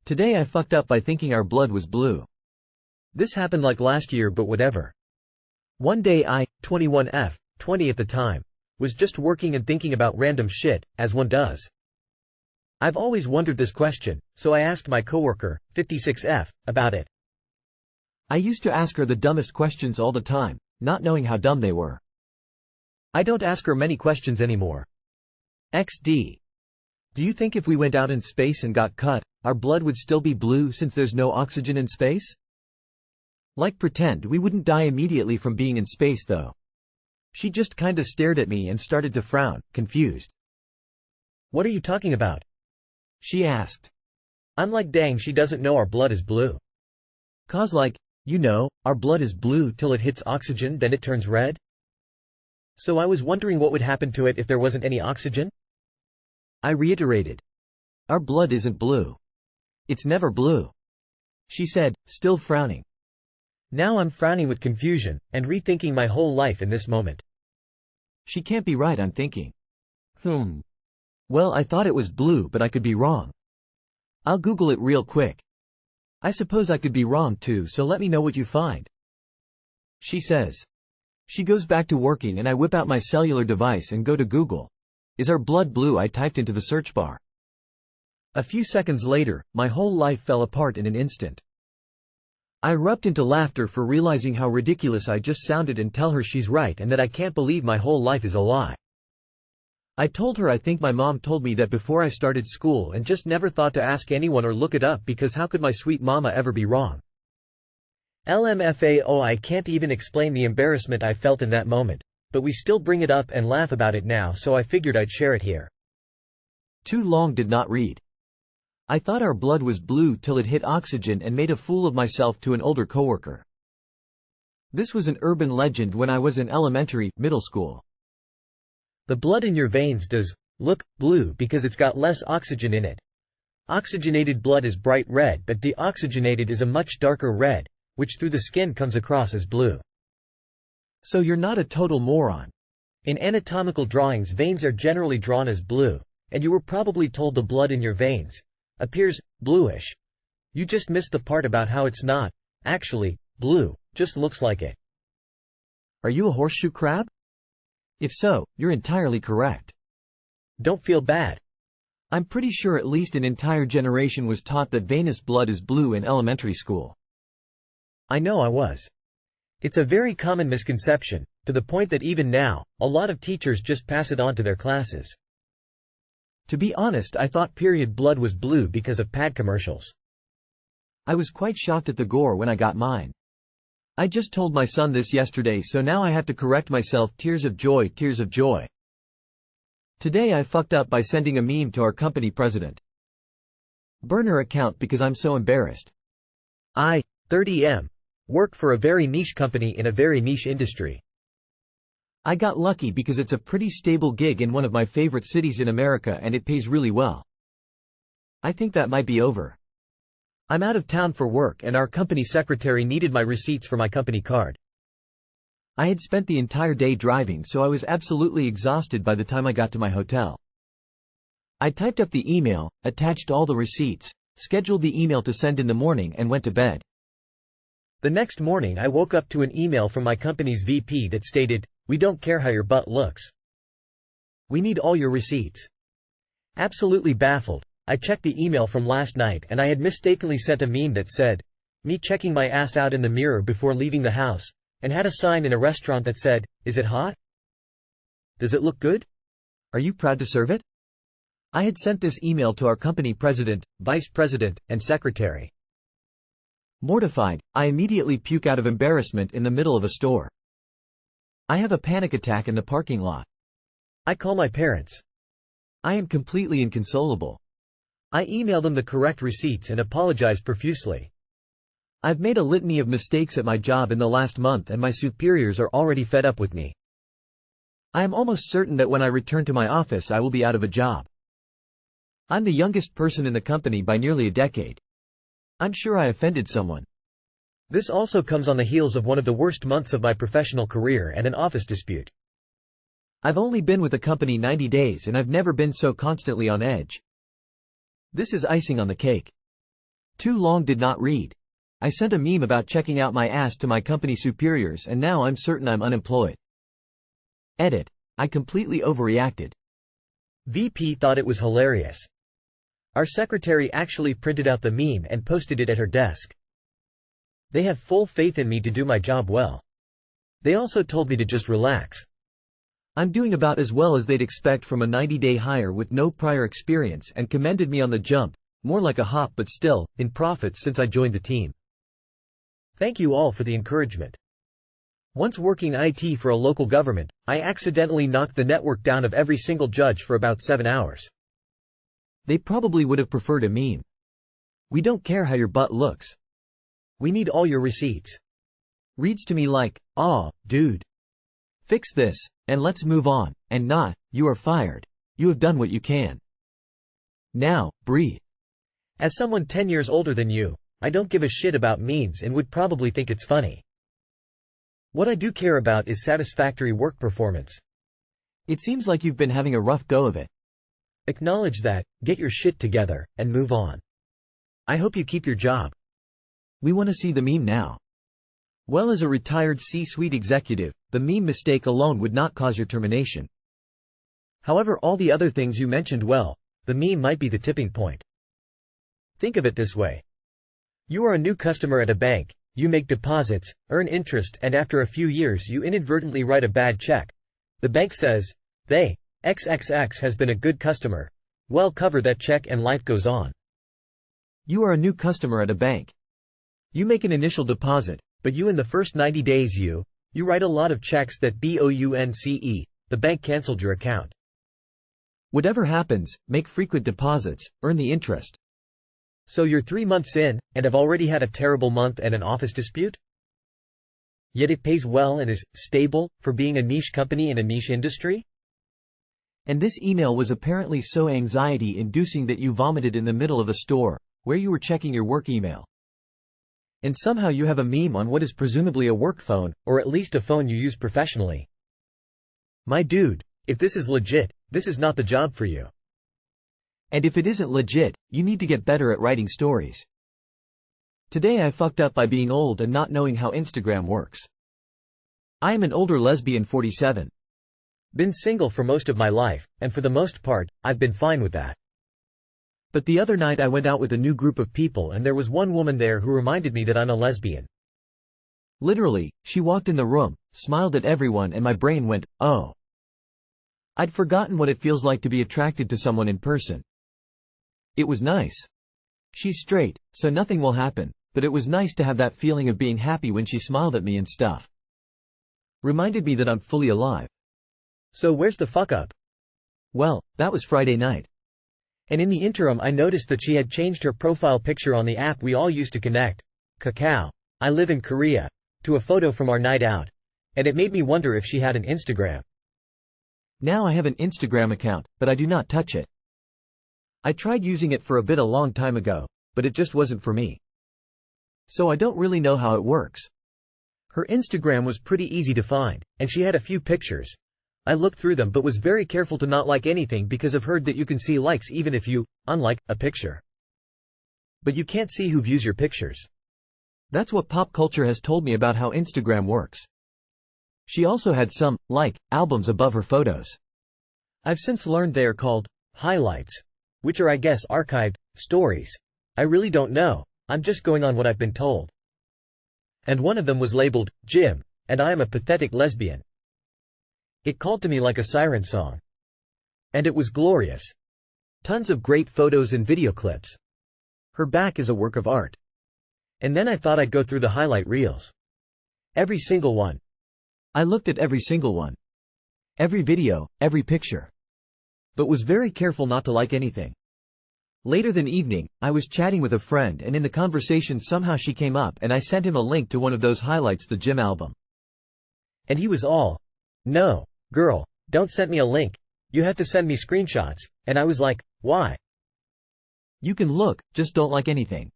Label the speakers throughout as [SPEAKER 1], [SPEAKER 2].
[SPEAKER 1] Today I fucked up by thinking our blood was blue.
[SPEAKER 2] This happened like last year, but whatever. One day I, 21F, 20 at the time, was just working and thinking about random shit, as one does. I've always wondered this question, so I asked my coworker, 56F, about it.
[SPEAKER 1] I used to ask her the dumbest questions all the time, not knowing how dumb they were.
[SPEAKER 2] I don't ask her many questions anymore.
[SPEAKER 1] XD. Do you think if we went out in space and got cut, our blood would still be blue since there's no oxygen in space? Like pretend we wouldn't die immediately from being in space though. She just kinda stared at me and started to frown, confused.
[SPEAKER 2] What are you talking about?
[SPEAKER 1] She asked.
[SPEAKER 2] I'm like, dang, she doesn't know our blood is blue.
[SPEAKER 1] Cause like, our blood is blue till it hits oxygen, then it turns red?
[SPEAKER 2] So I was wondering what would happen to it if there wasn't any oxygen?
[SPEAKER 1] I reiterated. Our blood isn't blue. It's never blue. She said, still frowning.
[SPEAKER 2] Now I'm frowning with confusion, and rethinking my whole life in this moment.
[SPEAKER 1] She can't be right, I'm thinking. Well, I thought it was blue, but I could be wrong. I'll Google it real quick. I suppose I could be wrong too, so let me know what you find. She says. She goes back to working and I whip out my cellular device and go to Google. Is our blood blue? I typed into the search bar. A few seconds later, my whole life fell apart in an instant. I erupt into laughter for realizing how ridiculous I just sounded and tell her she's right and that I can't believe my whole life is a lie. I told her I think my mom told me that before I started school and just never thought to ask anyone or look it up because how could my sweet mama ever be wrong? LMFAO, I can't even explain the embarrassment I felt in that moment, but we still bring it up and laugh about it now, so I figured I'd share it here. Too long did not read. I thought our blood was blue till it hit oxygen and made a fool of myself to an older coworker. This was an urban legend when I was in middle school.
[SPEAKER 2] The blood in your veins does look blue because it's got less oxygen in it. Oxygenated blood is bright red, but deoxygenated is a much darker red, which through the skin comes across as blue.
[SPEAKER 1] So you're not a total moron.
[SPEAKER 2] In anatomical drawings, veins are generally drawn as blue, and you were probably told the blood in your veins appears bluish. You just missed the part about how it's not actually blue, just looks like it.
[SPEAKER 1] Are you a horseshoe crab? If so, you're entirely correct.
[SPEAKER 2] Don't feel bad.
[SPEAKER 1] I'm pretty sure at least an entire generation was taught that venous blood is blue in elementary school.
[SPEAKER 2] I know I was. It's a very common misconception, to the point that even now, a lot of teachers just pass it on to their classes.
[SPEAKER 1] To be honest, I thought period blood was blue because of pad commercials. I was quite shocked at the gore when I got mine. I just told my son this yesterday, so now I have to correct myself. Tears of joy, tears of joy. Today I fucked up by sending a meme to our company president. Burn her account because I'm so embarrassed.
[SPEAKER 2] I, 30M, work for a very niche company in a very niche industry.
[SPEAKER 1] I got lucky because it's a pretty stable gig in one of my favorite cities in America and it pays really well. I think that might be over. I'm out of town for work and our company secretary needed my receipts for my company card. I had spent the entire day driving, so I was absolutely exhausted by the time I got to my hotel. I typed up the email, attached all the receipts, scheduled the email to send in the morning and went to bed. The next morning I woke up to an email from my company's VP that stated, "We don't care how your butt looks. We need all your receipts." Absolutely baffled, I checked the email from last night and I had mistakenly sent a meme that said, "Me checking my ass out in the mirror before leaving the house," and had a sign in a restaurant that said, "Is it hot? Does it look good? Are you proud to serve it?" I had sent this email to our company president, vice president, and secretary. Mortified, I immediately puke out of embarrassment in the middle of a store. I have a panic attack in the parking lot. I call my parents. I am completely inconsolable. I email them the correct receipts and apologize profusely. I've made a litany of mistakes at my job in the last month and my superiors are already fed up with me. I am almost certain that when I return to my office I will be out of a job. I'm the youngest person in the company by nearly a decade. I'm sure I offended someone. This also comes on the heels of one of the worst months of my professional career and an office dispute. I've only been with the company 90 days and I've never been so constantly on edge. This is icing on the cake. Too long did not read. I sent a meme about checking out my ass to my company superiors and now I'm certain I'm unemployed. Edit. I completely overreacted.
[SPEAKER 2] VP thought it was hilarious. Our secretary actually printed out the meme and posted it at her desk. They have full faith in me to do my job well. They also told me to just relax.
[SPEAKER 1] I'm doing about as well as they'd expect from a 90-day hire with no prior experience and commended me on the jump, more like a hop but still, in profits since I joined the team.
[SPEAKER 2] Thank you all for the encouragement. Once working IT for a local government, I accidentally knocked the network down of every single judge for about 7 hours.
[SPEAKER 1] They probably would have preferred a meme. We don't care how your butt looks.
[SPEAKER 2] We need all your receipts.
[SPEAKER 1] Reads to me like, aw, dude. Fix this, and let's move on, and not, you are fired. You have done what you can. Now, breathe.
[SPEAKER 2] As someone 10 years older than you, I don't give a shit about memes and would probably think it's funny. What I do care about is satisfactory work performance.
[SPEAKER 1] It seems like you've been having a rough go of it.
[SPEAKER 2] Acknowledge that, get your shit together, and move on. I hope you keep your job.
[SPEAKER 1] We want to see the meme now. Well, as a retired C-suite executive, the meme mistake alone would not cause your termination.
[SPEAKER 2] However, all the other things you mentioned, well, the meme might be the tipping point. Think of it this way. You are a new customer at a bank, you make deposits, earn interest, and after a few years you inadvertently write a bad check. The bank says, they, XXX has been a good customer. Well, cover that check and life goes on.
[SPEAKER 1] You are a new customer at a bank. You make an initial deposit,
[SPEAKER 2] but in the first 90 days you write a lot of checks that bounce, the bank cancelled your account.
[SPEAKER 1] Whatever happens, make frequent deposits, earn the interest.
[SPEAKER 2] So you're 3 months in, and have already had a terrible month and an office dispute? Yet it pays well and is stable, for being a niche company in a niche industry?
[SPEAKER 1] And this email was apparently so anxiety-inducing that you vomited in the middle of a store, where you were checking your work email. And somehow you have a meme on what is presumably a work phone,
[SPEAKER 2] or at least a phone you use professionally. My dude, if this is legit, this is not the job for you.
[SPEAKER 1] And if it isn't legit, you need to get better at writing stories. Today I fucked up by being old and not knowing how Instagram works. I am an older lesbian 47.
[SPEAKER 2] Been single for most of my life, and for the most part, I've been fine with that. But the other night I went out with a new group of people and there was one woman there who reminded me that I'm a lesbian.
[SPEAKER 1] Literally, she walked in the room, smiled at everyone and my brain went, oh. I'd forgotten what it feels like to be attracted to someone in person. It was nice. She's straight, so nothing will happen, but it was nice to have that feeling of being happy when she smiled at me and stuff. Reminded me that I'm fully alive.
[SPEAKER 2] So where's the fuck up?
[SPEAKER 1] Well, that was Friday night.
[SPEAKER 2] And in the interim I noticed that she had changed her profile picture on the app we all use to connect, Kakao, I live in Korea, to a photo from our night out. And it made me wonder if she had an Instagram.
[SPEAKER 1] Now I have an Instagram account, but I do not touch it. I tried using it for a bit a long time ago, but it just wasn't for me. So I don't really know how it works. Her Instagram was pretty easy to find, and she had a few pictures. I looked through them but was very careful to not like anything because I've heard that you can see likes even if you, unlike, a picture. But you can't see who views your pictures. That's what pop culture has told me about how Instagram works. She also had some, albums above her photos. I've since learned they are called highlights, which are I guess archived stories. I really don't know, I'm just going on what I've been told. And one of them was labeled, Jim, and I am a pathetic lesbian. It called to me like a siren song. And it was glorious. Tons of great photos and video clips. Her back is a work of art. And then I thought I'd go through the highlight reels. Every single one. I looked at every single one. Every video, every picture. But was very careful not to like anything. Later that evening, I was chatting with a friend and in the conversation somehow she came up and I sent him a link to one of those highlights, the Jim album. And he was all, no, girl, don't send me a link, you have to send me screenshots, and I was like, why? You can look, just don't like anything.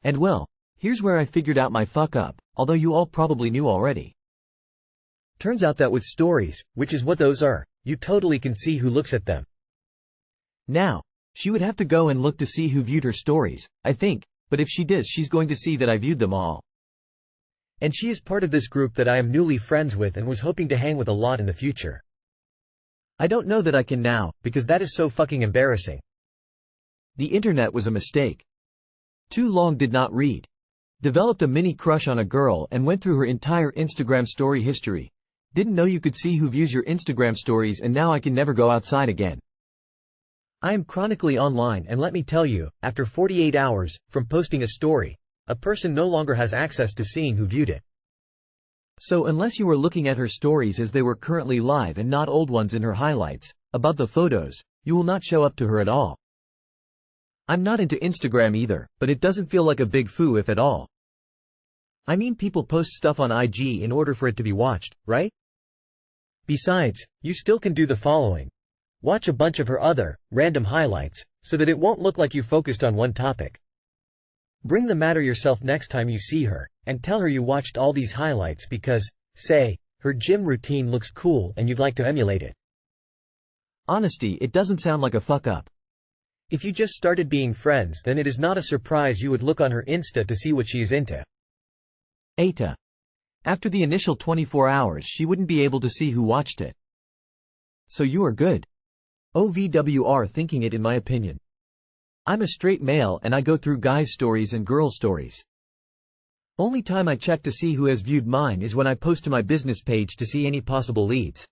[SPEAKER 1] And well, here's where I figured out my fuck up, although you all probably knew already. Turns out that with stories, which is what those are, you totally can see who looks at them. Now, she would have to go and look to see who viewed her stories, I think, but if she does, she's going to see that I viewed them all.
[SPEAKER 2] And she is part of this group that I am newly friends with and was hoping to hang with a lot in the future. I don't know that I can now, because that is so fucking embarrassing.
[SPEAKER 1] The internet was a mistake. Too long did not read. Developed a mini crush on a girl and went through her entire Instagram story history. Didn't know you could see who views your Instagram stories, and now I can never go outside again.
[SPEAKER 2] I am chronically online, and let me tell you, after 48 hours from posting a story, a person no longer has access to seeing who viewed it.
[SPEAKER 1] So unless you were looking at her stories as they were currently live and not old ones in her highlights, above the photos, you will not show up to her at all. I'm not into Instagram either, but it doesn't feel like a big foo if at all. I mean, people post stuff on IG in order for it to be watched, right? Besides, you still can do the following. Watch a bunch of her other, random highlights, so that it won't look like you focused on one topic. Bring the matter yourself next time you see her, and tell her you watched all these highlights because, say, her gym routine looks cool and you'd like to emulate it. Honesty, it doesn't sound like a fuck up.
[SPEAKER 2] If you just started being friends, then it is not a surprise you would look on her Insta to see what she is into.
[SPEAKER 1] Eta. After the initial 24 hours she wouldn't be able to see who watched it. So you are good. OVWR thinking it in my opinion. I'm a straight male and I go through guys' stories and girl stories. Only time I check to see who has viewed mine is when I post to my business page to see any possible leads.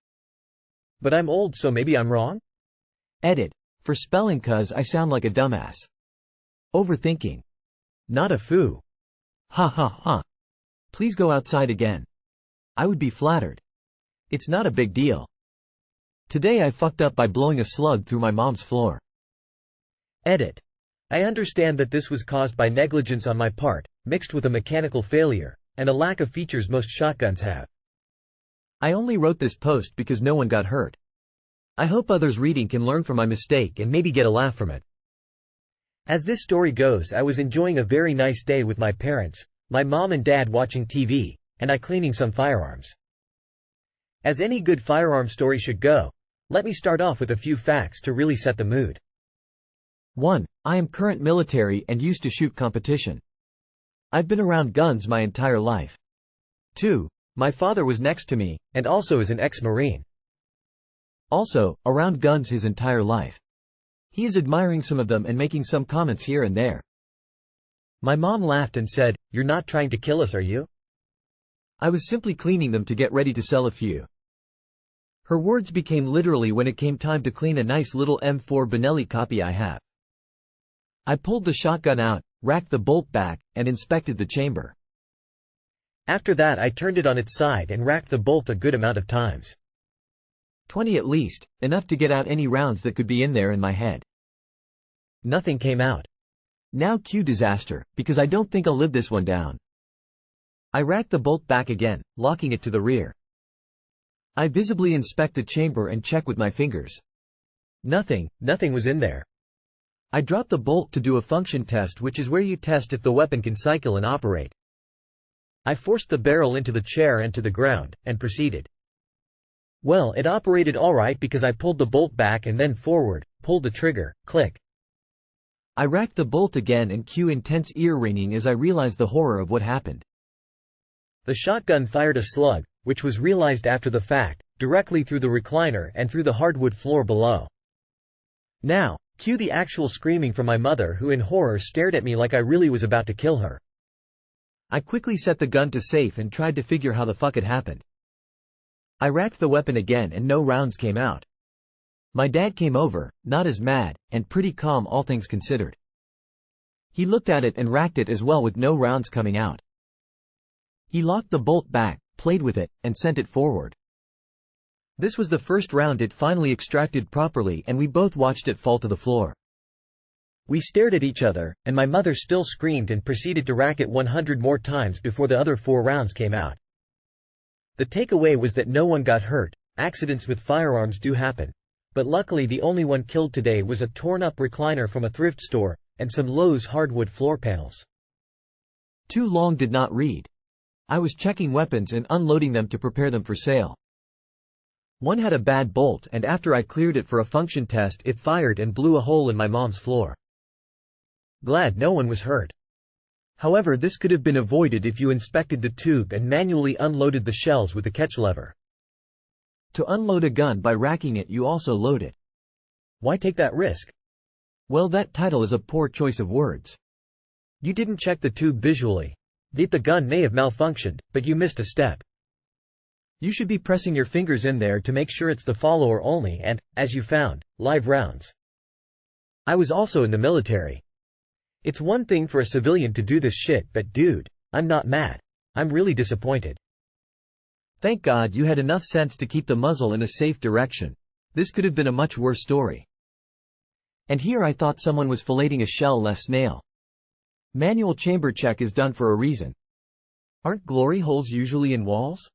[SPEAKER 2] But I'm old, so maybe I'm wrong?
[SPEAKER 1] Edit. For spelling, cuz I sound like a dumbass. Overthinking. Not a foo. Ha ha ha. Please go outside again. I would be flattered. It's not a big deal. Today I fucked up by blowing a slug through my mom's floor.
[SPEAKER 2] Edit. I understand that this was caused by negligence on my part, mixed with a mechanical failure, and a lack of features most shotguns have.
[SPEAKER 1] I only wrote this post because no one got hurt. I hope others reading can learn from my mistake and maybe get a laugh from it. As this story goes, I was enjoying a very nice day with my parents, my mom and dad watching TV, and I cleaning some firearms. As any good firearm story should go, let me start off with a few facts to really set the mood. 1. I am current military and used to shoot competition. I've been around guns my entire life. 2. My father was next to me, and also is an ex-Marine. Also, around guns his entire life. He is admiring some of them and making some comments here and there. My mom laughed and said, "You're not trying to kill us, are you?" I was simply cleaning them to get ready to sell a few. Her words became literally when it came time to clean a nice little M4 Benelli copy I have. I pulled the shotgun out, racked the bolt back, and inspected the chamber. After that I turned it on its side and racked the bolt a good amount of times. 20 at least, enough to get out any rounds that could be in there in my head. Nothing came out. Now cue disaster, because I don't think I'll live this one down. I racked the bolt back again, locking it to the rear. I visibly inspect the chamber and check with my fingers. Nothing was in there. I dropped the bolt to do a function test, which is where you test if the weapon can cycle and operate. I forced the barrel into the chair and to the ground, and proceeded. Well, it operated alright because I pulled the bolt back and then forward, pulled the trigger, click. I racked the bolt again and cue intense ear ringing as I realized the horror of what happened. The shotgun fired a slug, which was realized after the fact, directly through the recliner and through the hardwood floor below. Now, cue the actual screaming from my mother, who in horror stared at me like I really was about to kill her. I quickly set the gun to safe and tried to figure how the fuck it happened. I racked the weapon again and no rounds came out. My dad came over, not as mad, and pretty calm all things considered. He looked at it and racked it as well with no rounds coming out. He locked the bolt back, played with it, and sent it forward. This was the first round it finally extracted properly, and we both watched it fall to the floor. We stared at each other, and my mother still screamed and proceeded to rack it 100 more times before the other 4 rounds came out. The takeaway was that no one got hurt. Accidents with firearms do happen. But luckily the only one killed today was a torn-up recliner from a thrift store, and some Lowe's hardwood floor panels. Too long did not read. I was checking weapons and unloading them to prepare them for sale. One had a bad bolt, and after I cleared it for a function test it fired and blew a hole in my mom's floor. Glad no one was hurt.
[SPEAKER 2] However, this could have been avoided if you inspected the tube and manually unloaded the shells with the catch lever.
[SPEAKER 1] To unload a gun by racking it, you also load it.
[SPEAKER 2] Why take that risk?
[SPEAKER 1] Well, that title is a poor choice of words.
[SPEAKER 2] You didn't check the tube visually. The gun may have malfunctioned, but you missed a step. You should be pressing your fingers in there to make sure it's the follower only and, as you found, live rounds. I was also in the military. It's one thing for a civilian to do this shit, but dude, I'm not mad. I'm really disappointed.
[SPEAKER 1] Thank God you had enough sense to keep the muzzle in a safe direction. This could have been a much worse story. And here I thought someone was filleting a shell-less snail. Manual chamber check is done for a reason. Aren't glory holes usually in walls?